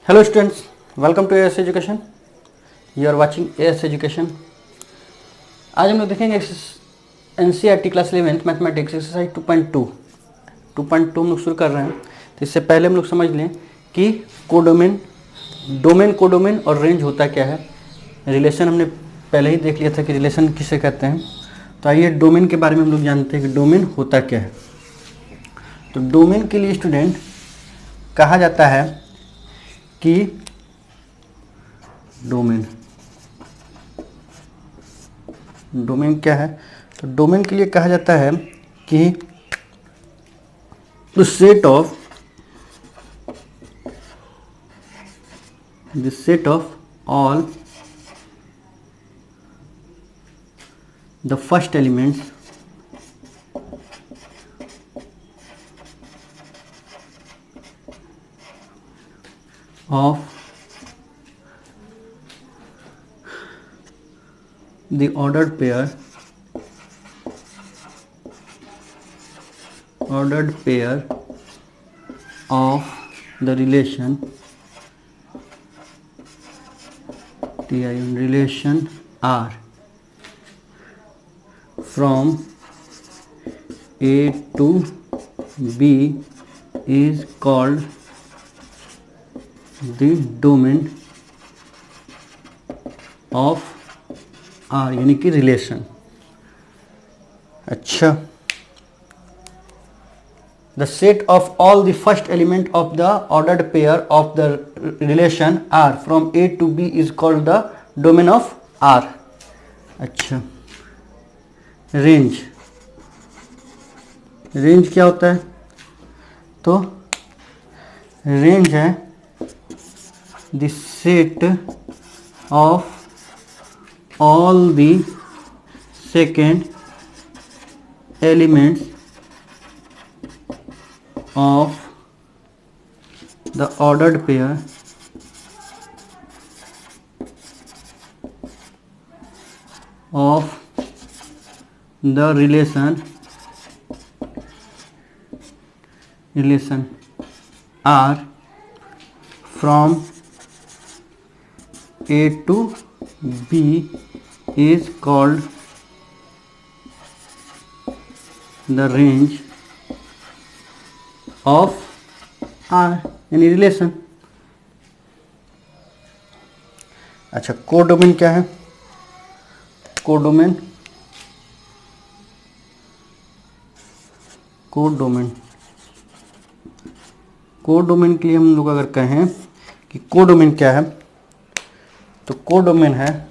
Hello students, welcome to AS education. You are watching AS education. आज हम लोग देखेंगे NCERT class 11th mathematics exercise 2.2 हम लोग शुरू कर रहे हैं। तो इससे पहले हम लोग समझ लें कि कोडोमेन और रेंज होता क्या है। रिलेशन हमने पहले ही देख लिया था कि रिलेशन किसे कहते हैं। तो आइए डोमेन के बारे में हम लोग जानते हैं कि डोमेन होता क्या है। तो डोमेन के लिए स्टूडेंट कहा जाता है कि डोमेन क्या है। तो डोमेन के लिए कहा जाता है कि the set of all the first elements of the ordered pair of the relation R from A to B is called the domain of R, यानी कि रिलेशन। अच्छा, the set of all the first element of the ordered pair of the relation R from A to B is called the domain of R। अच्छा, range क्या होता है? तो range है the set of all the second elements of the ordered pair of the relation R from A to B is called the range of R, यानी relation. अच्छा, codomain क्या है? कोडोमेन के लिए हम लोग अगर कहें कि कोडोमेन क्या है, तो कोडोमेन है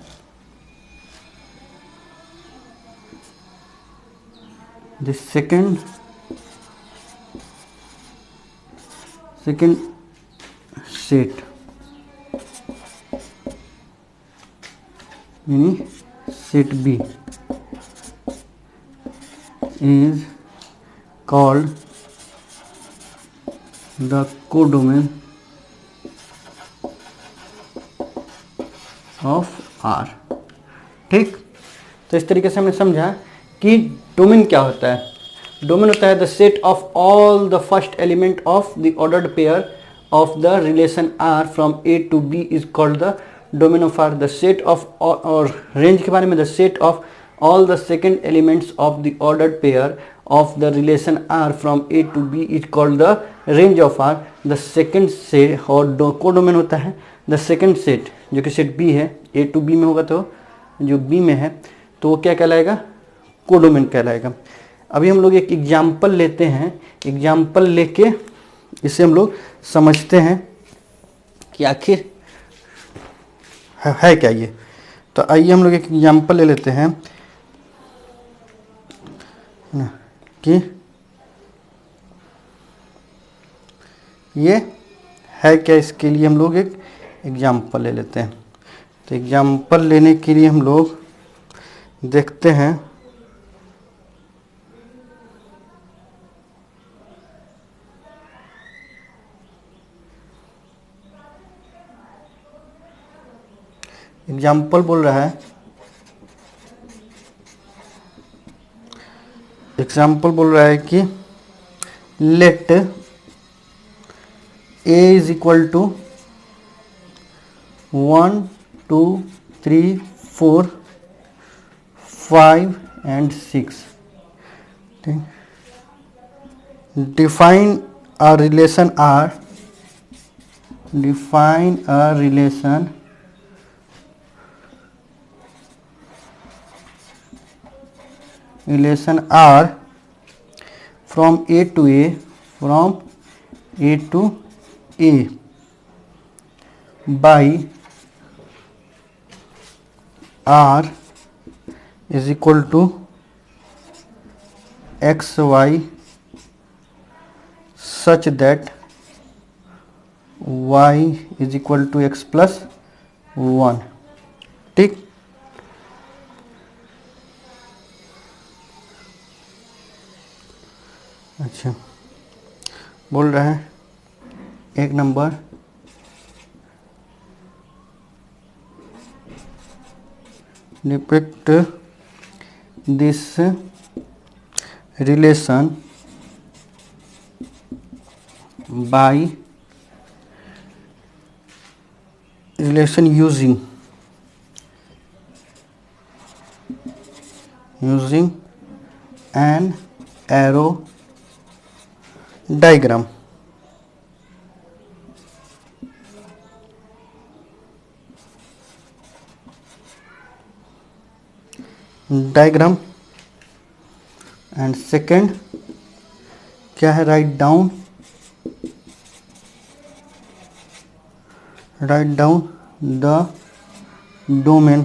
द सेकेंड सेट, यानी set B is called the codomain of R. ठीक, तो इस तरीके से हमने समझा कि डोमेन क्या होता है। डोमेन होता है the set of all the first element of the ordered pair of the relation R from A to B is called the domain of R. The set of, और रेंज के बारे में, the set of all the second elements of the ordered pair of the relation R from A to B is called the range of R. The second set, और codomain होता है the second set, जो कि set B है। ए to B में होगा तो जो बी में है तो वो क्या कहलाएगा? कोडोमेन कहलाएगा। अभी हम लोग एक एग्जाम्पल लेते हैं। एग्जाम्पल लेके इसे हम लोग समझते हैं कि आखिर है क्या ये। तो आइए हम लोग एक एग्जाम्पल ले लेते हैं कि ये है क्या। इसके लिए हम लोग एक एग्जाम्पल ले लेते हैं। तो एग्जाम्पल लेने के लिए हम लोग देखते हैं एग्जाम्पल बोल रहा है, कि let A is equal to 1 2 3 4 5 and 6. Define a relation R. Define a relation R from A to A, from A to A by R is equal to xy such that y is equal to x plus 1. ठीक, अच्छा बोल रहा है एक number depict this relation by relation using an arrow diagram. And second क्या है, write down the domain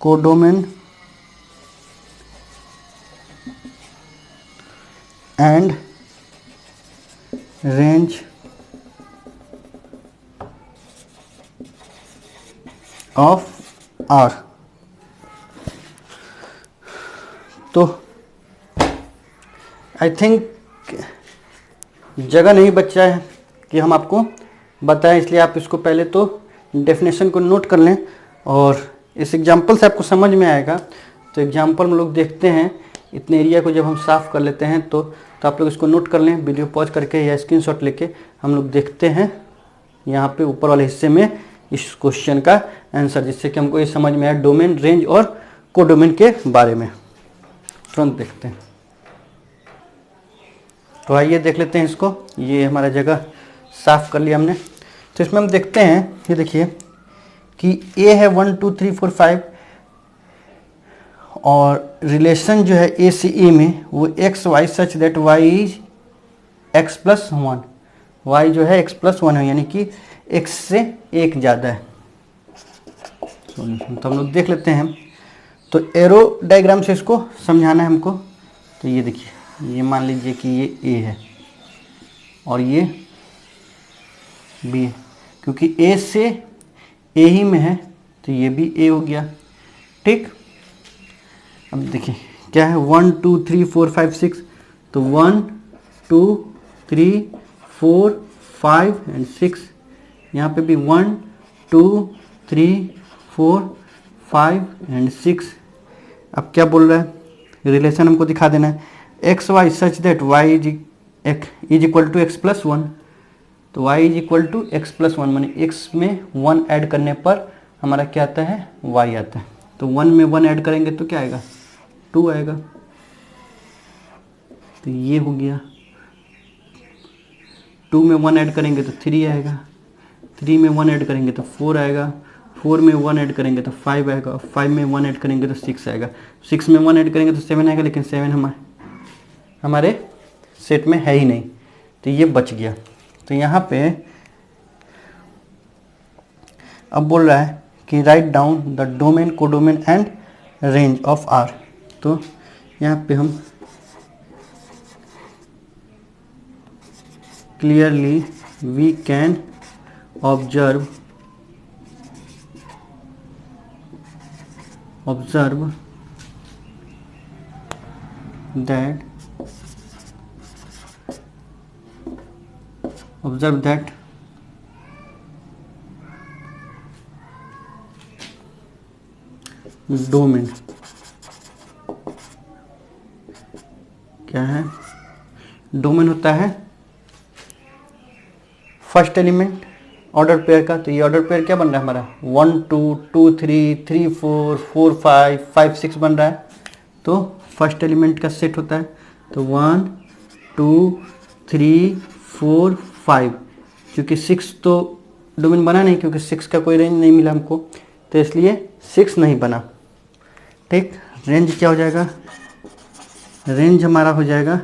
codomain and range of R. तो I think जगह नहीं बचा है कि हम आपको बताएं, इसलिए आप इसको पहले तो डेफिनेशन को नोट कर लें और इस एग्जांपल से आपको समझ में आएगा. तो एग्जांपल में लोग देखते हैं, इतने एरिया को जब हम साफ़ कर लेते हैं तो आप लोग इसको नोट कर लें, वीडियो पॉज करके या स्क्रीनशॉट लेके हम लोग देखते हैं यहाँ पे ऊपर वाले हिस्से में इस क्वेश्चन का आंसर, जिससे कि हमको ये समझ में आया डोमेन, रेंज और कोडोमेन के बारे में. तुरंत देखते हैं. तो आइए देख लेते हैं इसको. ये हमारा जगह साफ कर लिया हमने. तो इसमें हम देखते हैं, ये देखिए कि ए है 1 2 3 4 5 और रिलेशन जो है ए से ए में वो x y such that y is x plus 1. Y जो है एक्स प्लस 1 है, यानी कि एक्स से एक ज़्यादा है. तो हम लोग देख लेते हैं. तो एरो डायग्राम से इसको समझाना है हमको. तो ये देखिए, ये मान लीजिए कि ये ए है और ये बी है. क्योंकि ए से ए ही में है तो ये भी ए हो गया. ठीक, अब देखिए क्या है 1 2 3 4 5 6. तो 1 2 3 4 5 एंड 6. यहाँ पे भी 1 2 3 4 5 एंड 6. अब क्या बोल रहा है, रिलेशन हमको दिखा देना है. X y such that y is equal to x plus 1. तो y is equal to x plus 1 माने एक्स में 1 ऐड करने पर हमारा क्या आता है, वाई आता है. तो 1 में 1 ऐड करेंगे तो क्या आएगा, 2 आएगा. तो ये हो गया. 2 में 1 ऐड करेंगे तो 3 आएगा. 3 में 1 ऐड करेंगे तो 4 आएगा. 4 में 1 ऐड करेंगे तो 5 आएगा. 5 में 1 ऐड करेंगे तो 6 आएगा. 6 में 1 ऐड करेंगे तो 7 आएगा, लेकिन 7 हमारे सेट में है ही नहीं, तो ये बच गया. तो यहाँ पे अब बोल रहा है कि write down the domain, codomain and range of R. तो यहाँ पे हम clearly we can observe that domain क्या है, डोमेन होता है फर्स्ट एलिमेंट ऑर्डर पेयर का, तो ये ऑर्डर पेयर क्या बन रहा है हमारा 1 2 2 3 3 4 4 5 5 6 बन रहा है। तो फर्स्ट एलिमेंट का सेट होता है, तो 1 2 3 4 5, क्योंकि 6 तो डोमेन बना नहीं, क्योंकि 6 का कोई रेंज नहीं मिला हमको, तो इसलिए 6 नहीं बना। ठीक, रेंज क्या हो जाएगा, रेंज हमारा हो जाएगा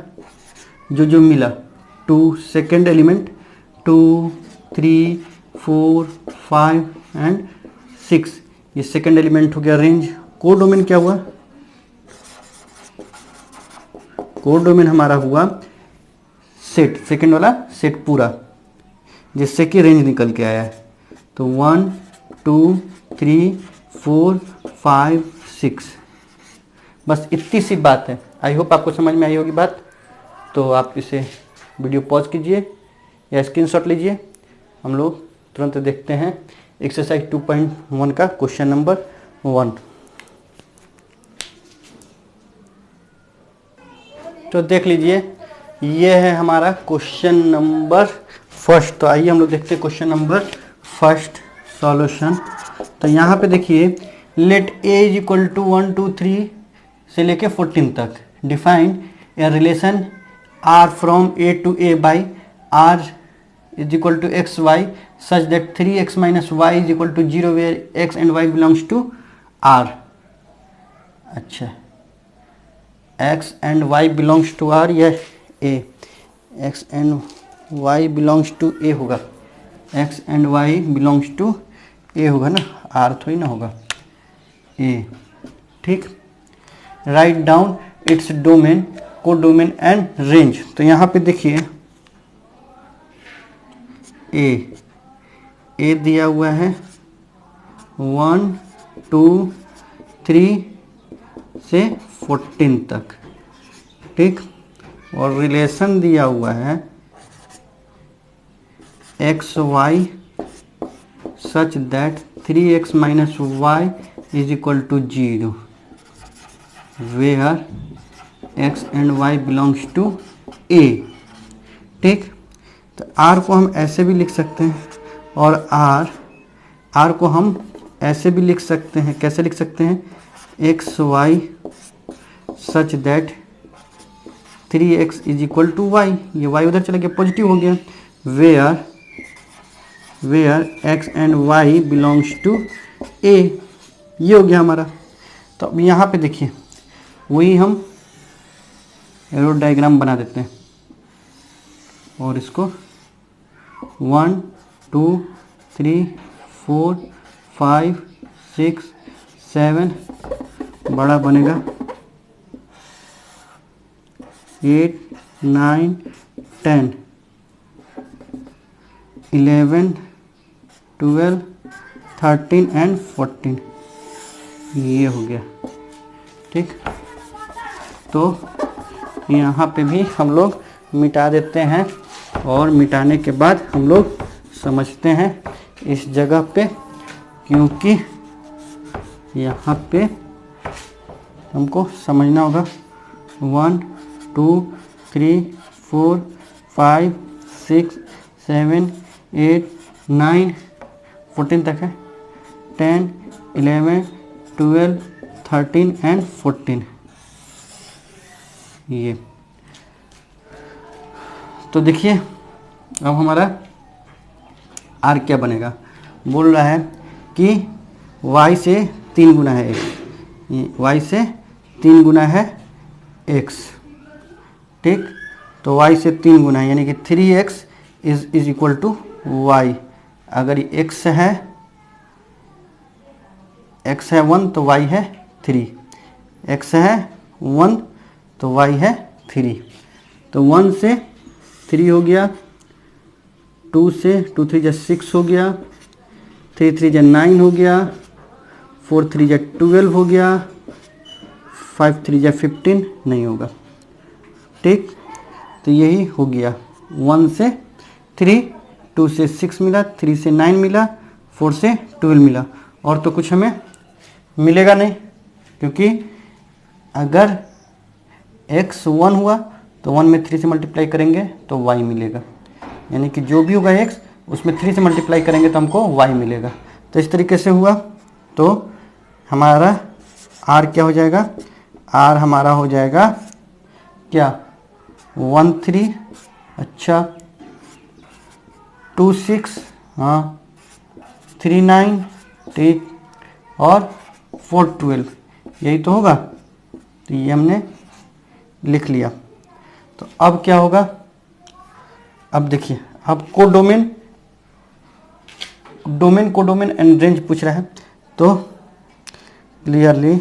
जो जो मिला 2 सेकेंड एलिमेंट 2 3 4 5 एंड 6, ये सेकेंड एलिमेंट हो गया रेंज। कोर डोमेन क्या हुआ, कोर डोमेन हमारा हुआ सेट, सेकेंड वाला सेट पूरा, जिससे कि रेंज निकल के आया है। तो 1 2 3 4 5 6, बस इतनी सी बात है। आई होप आपको समझ में आई होगी बात। तो आप इसे वीडियो पॉज कीजिए या स्क्रीनशॉट लीजिए, हम लोग तुरंत देखते हैं एक्सरसाइज 2.1 का क्वेश्चन नंबर 1। तो देख लीजिए, ये है हमारा क्वेश्चन नंबर फर्स्ट। तो आइए हम लोग देखते हैं क्वेश्चन नंबर फर्स्ट सॉल्यूशन। तो यहाँ पे देखिए, let a is equal to 1 2 3 से लेके 14 तक, define a relation r from a to a by r is equal to x y such that 3x minus y is equal to 0 where x and y belongs to r। अच्छा, x and y belongs to r, यह a, x and y belongs to a होगा, x and y belongs to a होगा ना, r थोड़ी ना होगा, a। ठीक, write down its domain, को डोमेन एंड रेंज। तो यहाँ पे देखिए a दिया हुआ है 1 2 3 से 14 तक, ठीक, और रिलेशन दिया हुआ है x y such that 3x minus y is equal to 0 where x and y belongs to a। ठीक, तो r को हम ऐसे भी लिख सकते हैं, और r को हम ऐसे भी लिख सकते हैं। कैसे लिख सकते हैं, x y such that 3x is equal to y, ये y उधर चला गया, पॉजिटिव हो गया, where x and y belongs to a, ये हो गया हमारा। तो अब यहाँ पे देखिए, वही हम एरो डायग्राम बना देते हैं, और इसको 1 2 3 4 5 6 7 बड़ा बनेगा, 8 9 10 11 12 13 एंड 14, ये हो गया। ठीक, तो यहाँ पे भी हम लोग मिटा देते हैं, और मिटाने के बाद हम लोग समझते हैं इस जगह पे, क्योंकि यहाँ पे हमको समझना होगा 1 2 3 4 5 6 7 8 9 14 तक है, 10 11 12 13 एंड 14, ये। तो देखिए अब हमारा r क्या बनेगा, बोल रहा है कि y से 3 गुना है x, y से 3 गुना है x। ठीक, तो y से 3 गुना है, यानी कि 3x is equal to y। अगर ये x है 1 तो y है 3, x है 1 तो y है 3। तो 1 से 3 हो गया, 2 से 2 3 जा 6 हो गया, 3 3 जा 9 हो गया, 4 3 जा 12 हो गया, 5 3 जा 15 नहीं होगा। ठीक, तो यही हो गया, 1 से 3, 2 से 6 मिला, 3 से 9 मिला, 4 से 12 मिला, और तो कुछ हमें मिलेगा नहीं, क्योंकि अगर x 1 हुआ तो 1 में 3 से मल्टीप्लाई करेंगे तो y मिलेगा, यानी कि जो भी होगा x उसमें 3 से मल्टीप्लाई करेंगे तो हमको y मिलेगा। तो इस तरीके से हुआ। तो हमारा r क्या हो जाएगा, r हमारा हो जाएगा क्या 13, अच्छा 26, हाँ 39, ठीक, और 412, यही तो होगा। तो ये हमने लिख लिया। तो अब क्या होगा, अब देखिए, अब कोडोमेन एंड रेंज पूछ रहा है। तो clearly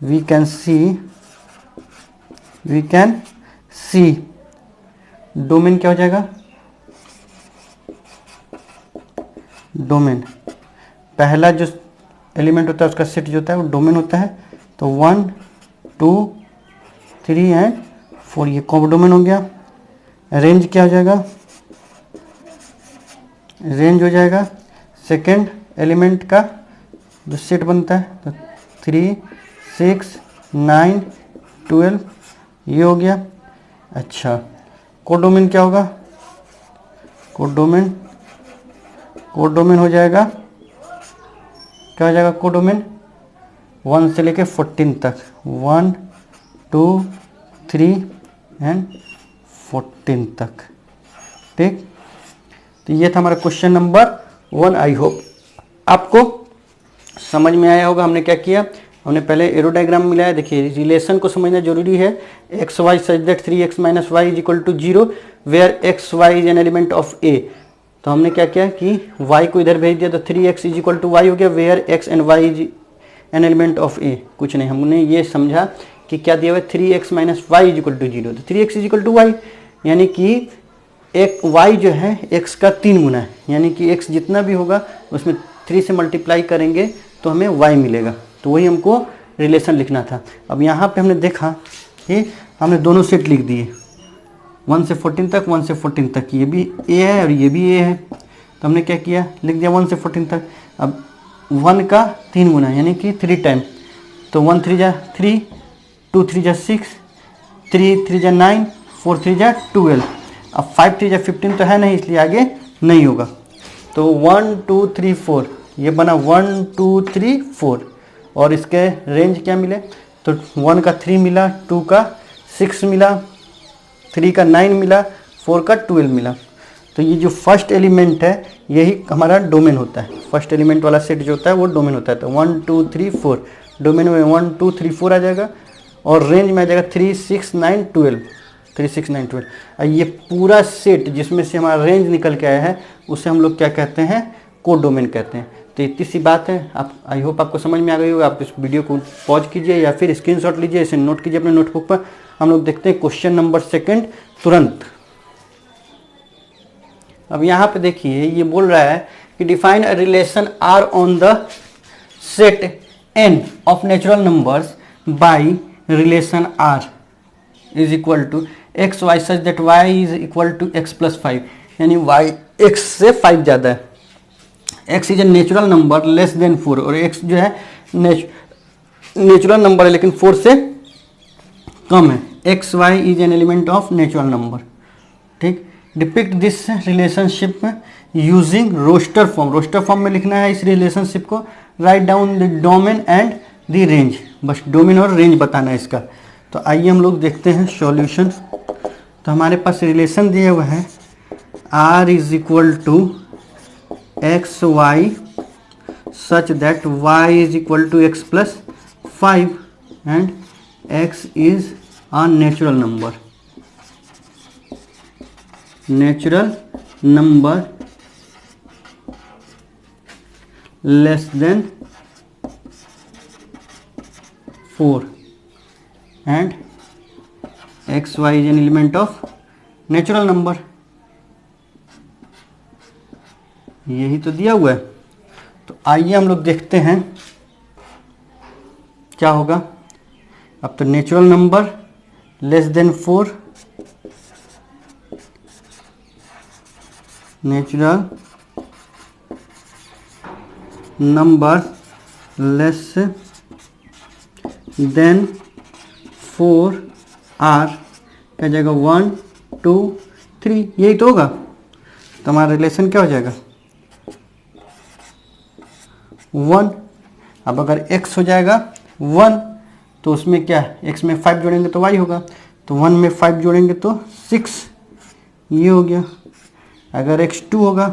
we can see domain क्या हो जाएगा, डोमेन पहला जो एलिमेंट होता है उसका सेट जो होता है वो डोमेन होता है। तो 1, 2, 3 एंड 4 ये कोडोमेन हो गया। रेंज क्या हो जाएगा, रेंज हो जाएगा सेकेंड एलिमेंट का जो सेट बनता है। तो 3, 6, 9, 12 ये हो गया। अच्छा कोडोमेन क्या होगा, कोडोमेन हो जाएगा, क्या हो जाएगा कोडोमेन 1 से लेके 14 तक, 1, 2, 3 एंड 14 तक, ठीक। तो ये था हमारा क्वेश्चन नंबर 1। आई होप आपको समझ में आया होगा। हमने क्या किया, हमने पहले एरो डायग्राम मिलाया। देखिए रिलेशन को समझना जरूरी है। X y such that 3x minus y is equal to 0 where x y is an element of A. तो हमने क्या किया कि y को इधर भेज दिया, तो 3x is equal to y हो गया where x and y is an element of A. कुछ नहीं, हमने ये समझा कि क्या दिया हुआ है 3x minus y is equal to 0। तो 3x is equal to Y, यानी कि एक y जो है x का 3 गुना है, यानी कि x जितना भी होगा उसमें 3 से मल्टीप्लाई करेंगे तो हमें y मिलेगा। तो वही हमको रिलेशन लिखना था। अब यहाँ पे हमने देखा कि हमने दोनों सेट लिख दिए 1 से 14 तक, 1 से 14 तक, ये भी a है और ये भी a है। तो हमने क्या किया, लिख दिया 1 से 14 तक। अब 1 का 3 गुना यानी कि 3 टाइम, तो 1 3 जा 3, 2 3 जा 6, 3 3 जा 9, 4 3 जा 12। अब 5 3 जा 15 तो है नहीं, इसलिए आगे नहीं होगा। तो 1 2 3 4 ये बना 1 2 3 4, और इसके रेंज क्या मिले, तो 1 का 3 मिला, 2 का 6 मिला, 3 का 9 मिला, 4 का 12 मिला। तो ये जो फर्स्ट एलिमेंट है यही हमारा डोमेन होता है। फर्स्ट एलिमेंट वाला सेट जो होता है वो डोमेन होता है। तो 1 2 3 4 डोमेन में 1 2 3 4 आ जाएगा, और रेंज में आ जाएगा 3 6 9 12, 3 6 9 12। और ये पूरा सेट जिसमें से हमारा रेंज निकल के आया है उसे हम लोग क्या कहते हैं, कोडोमेन कहते हैं। तो इतनी सी बात है। आप आई होप आपको समझ में आ गई होगी। आप इस वीडियो को पॉज कीजिए या फिर स्क्रीनशॉट लीजिए, इसे नोट कीजिए अपने नोटबुक पर। हम लोग देखते हैं क्वेश्चन नंबर 2 तुरंत। अब यहाँ पे देखिए ये बोल रहा है कि define a relation R on the set n of natural numbers by relation R is equal to x y such that y is equal to x plus 5, यानी वाई एक्स से 5 ज़्यादा है। x is a natural number less than 4, और x जो है natural number है लेकिन 4 से कम है। X y is an element of natural number, ठीक। Depict this relationship using roster form. Roster form में लिखना है इस रिलेशनशिप को। Right down the domain and the range, बस डोमेन और रेंज बताना है इसका। तो आइए हम लोग देखते हैं सॉल्यूशन। तो हमारे पास रिलेशन दिया हुआ है r is equal to x y such that y is equal to x plus 5 and x is a natural number less than 4 and x y is an element of natural number। यही तो दिया हुआ है। तो आइए हम लोग देखते हैं क्या होगा। अब तो natural number less than 4, natural number less than 4 are क्या जाएगा 1 2 3, यही तो होगा। तो हमारा रिलेशन क्या हो जाएगा 1। अब अगर x हो जाएगा 1 तो उसमें क्या x में 5 जोड़ेंगे तो y होगा, तो 1 में 5 जोड़ेंगे तो 6, ये हो गया। अगर x 2 होगा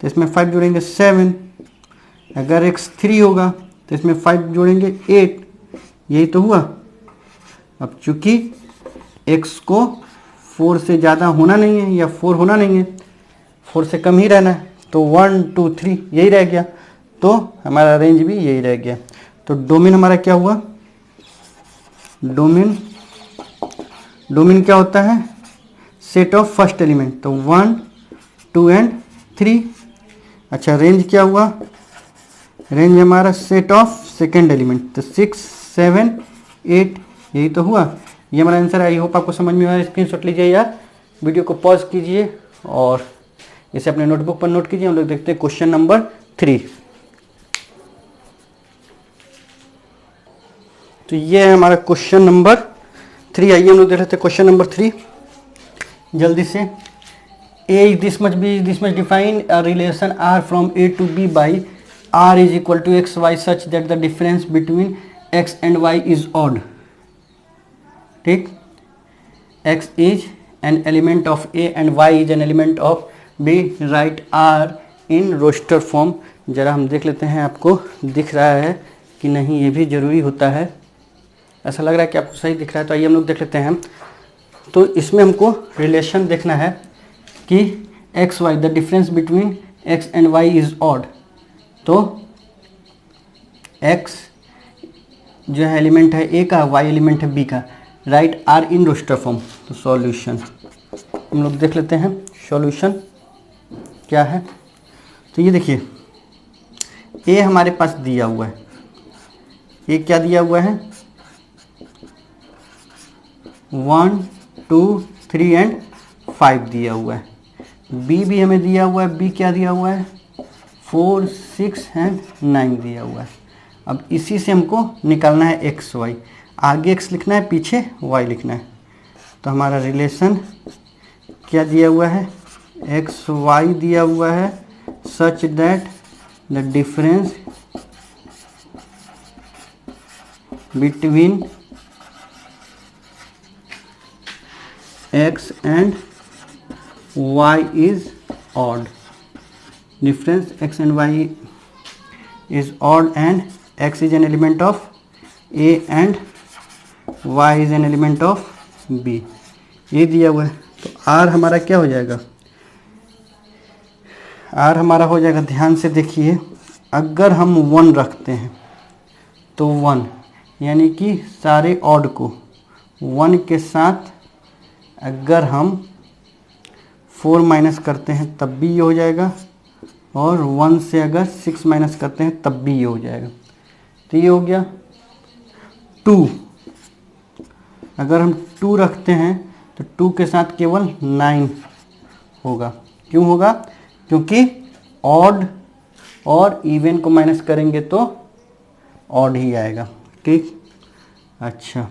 तो इसमें 5 जोड़ेंगे 7, अगर x 3 होगा तो इसमें 5 जोड़ेंगे 8, यही तो हुआ। अब चूंकि x को 4 से ज़्यादा होना नहीं है या 4 होना नहीं है, 4 से कम ही रहना है, तो 1 2 3 यही रह गया, तो हमारा रेंज भी यही रह गया। तो डोमेन हमारा क्या हुआ, डोमेन क्या होता है सेट ऑफ फर्स्ट एलिमेंट, तो 1 2 एंड 3। अच्छा रेंज क्या हुआ, रेंज हमारा सेट ऑफ सेकेंड एलिमेंट, तो 6 7 8, यही तो हुआ। ये हमारा आंसर है। आई होप आपको समझ में आया। स्क्रीनशॉट लीजिए या वीडियो को पॉज कीजिए और इसे अपने नोटबुक पर नोट कीजिए। हम लोग देखते हैं क्वेश्चन नंबर 3। तो ये है हमारा क्वेश्चन नंबर 3। आइए हम लोग देख लेते हैं क्वेश्चन नंबर 3 जल्दी से। A is this much, B is this much, define a relation R from A to B by R is equal to x y such that the difference between x and y is odd। ठीक, x is an element of A and y is an element of B, write R in roster form। जरा हम देख लेते हैं आपको दिख रहा है कि नहीं, ये भी ज़रूरी होता है। ऐसा लग रहा है कि आपको सही दिख रहा है, तो आइए हम लोग देख लेते हैं। तो इसमें हमको रिलेशन देखना है कि x y, the difference between x and y is odd. तो एक्स जो है एलिमेंट है ए का, वाई एलिमेंट है बी का, write R in roster form. तो सॉल्यूशन हम लोग देख लेते हैं सॉल्यूशन क्या है। तो ये देखिए ए हमारे पास दिया हुआ है, ए क्या दिया हुआ है 1 2 3 एंड 5 दिया हुआ है। बी भी हमें दिया हुआ है, बी क्या दिया हुआ है 4 6 एंड 9 दिया हुआ है। अब इसी से हमको निकालना है एक्स वाई, आगे एक्स लिखना है पीछे वाई लिखना है। तो हमारा रिलेशन क्या दिया हुआ है एक्स वाई दिया हुआ है such that the difference between x and y is odd, difference x and y is odd and x is an element of A and y is an element of B, ये दिया हुआ है। तो R हमारा क्या हो जाएगा, R हमारा हो जाएगा, ध्यान से देखिए, अगर हम 1 रखते हैं तो 1 यानी कि सारे ऑड को 1 के साथ अगर हम 4 माइनस करते हैं तब भी ये हो जाएगा, और 1 से अगर 6 माइनस करते हैं तब भी ये हो जाएगा। तो ये हो गया 2। अगर हम 2 रखते हैं तो 2 के साथ केवल 9 होगा। क्यों होगा, क्योंकि ऑड और इवन को माइनस करेंगे तो ऑड ही आएगा। ठीक, अच्छा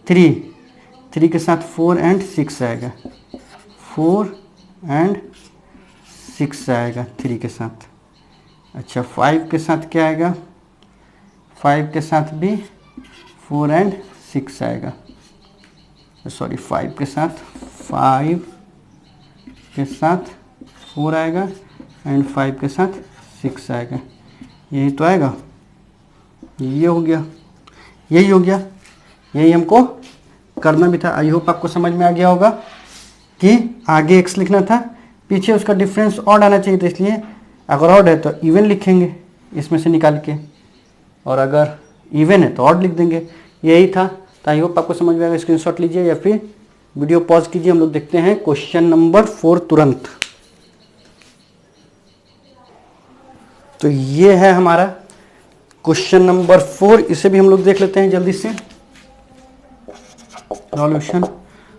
3 के साथ 4 एंड 6 आएगा, 4 एंड 6 आएगा 3 के साथ। अच्छा 5 के साथ क्या आएगा, 5 के साथ भी 4 एंड 6 आएगा, सॉरी 5 के साथ 4 आएगा एंड 5 के साथ 6 आएगा, यही तो आएगा। ये हो गया, यही हो गया, यही हमको करना भी था। आई होप आपको समझ में आ गया होगा कि आगे x लिखना था, पीछे उसका डिफरेंस ऑड आना चाहिए, तो इसलिए अगर ऑड है तो इवन लिखेंगे इसमें से निकाल के, और अगर इवन है तो ऑड लिख देंगे, यही था। तो आई होप आपको समझ में आएगा। स्क्रीनशॉट लीजिए या फिर वीडियो पॉज कीजिए। हम लोग देखते हैं क्वेश्चन नंबर 4 तुरंत। तो ये है हमारा क्वेश्चन नंबर 4, इसे भी हम लोग देख लेते हैं जल्दी से। सॉल्यूशन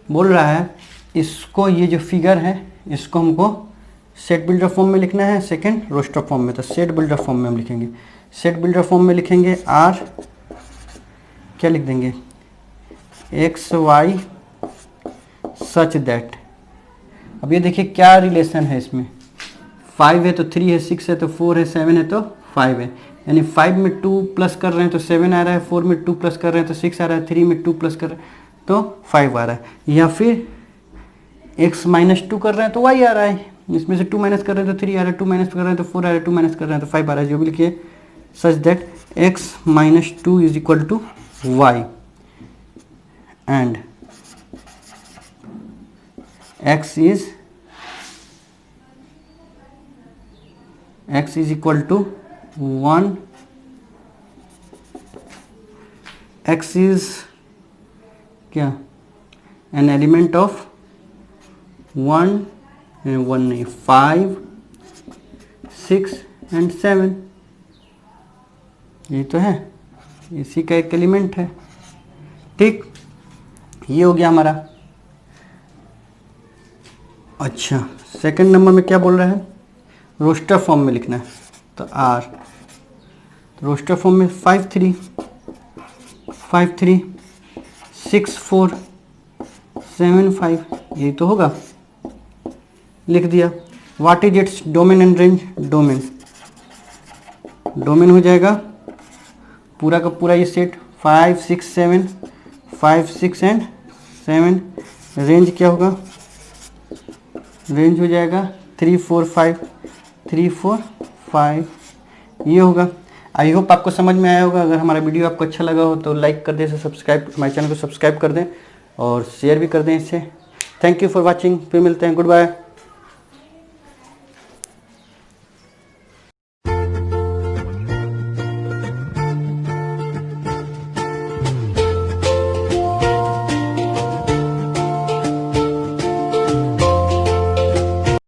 बोल रहा है, इसको ये जो फिगर है इसको हमको सेट बिल्डर फॉर्म में लिखना है, सेकंड रोस्टर फॉर्म में। तो सेट बिल्डर फॉर्म में हम लिखेंगे, सेट बिल्डर फॉर्म में लिखेंगे आर क्या लिख देंगे एक्स वाई सच दैट अब ये देखिए क्या रिलेशन है इसमें, 5 है तो 3 है, 6 है तो 4 है, 7 है तो 5 है, यानी 5 में 2 प्लस कर रहे हैं तो 7 आ रहा है, 4 में 2 प्लस कर रहे हैं तो 6 आ रहा है, 3 में 2 प्लस कर रहे हैं तो 5 आ रहा है, या फिर x माइनस 2 कर रहे हैं तो y आ रहा है, इसमें से 2 माइनस कर रहे हैं तो 3 आ रहा है, 2 माइनस कर रहे हैं तो 4 आ रहा है, 2 माइनस कर रहे हैं तो 5 आ रहा है, जो भी लिखिए such that x minus 2 is equal to y and x is equal to 1, x is क्या, an element of 1 नहीं 5, 6 and 7, ये तो है, इसी का एक एलिमेंट है। ठीक, ये हो गया हमारा। अच्छा, सेकंड नंबर में क्या बोल रहा है, रोस्टर फॉर्म में लिखना है, तो R रोस्टर फॉर्म में 5 3 5 3 6 4 7 5, यही तो होगा, लिख दिया। What is its domain and range, domain हो जाएगा पूरा का पूरा ये सेट 5 6 7 5 6 एंड 7, रेंज क्या होगा, रेंज हो जाएगा 3 4 5 3 4 5, ये होगा। आई होप आपको समझ में आया होगा। अगर हमारा वीडियो आपको अच्छा लगा हो तो लाइक कर दें, सब्सक्राइब, हमारे चैनल को सब्सक्राइब कर दें और शेयर भी कर दें इससे। थैंक यू फॉर वॉचिंग, फिर मिलते हैं, गुड बाय।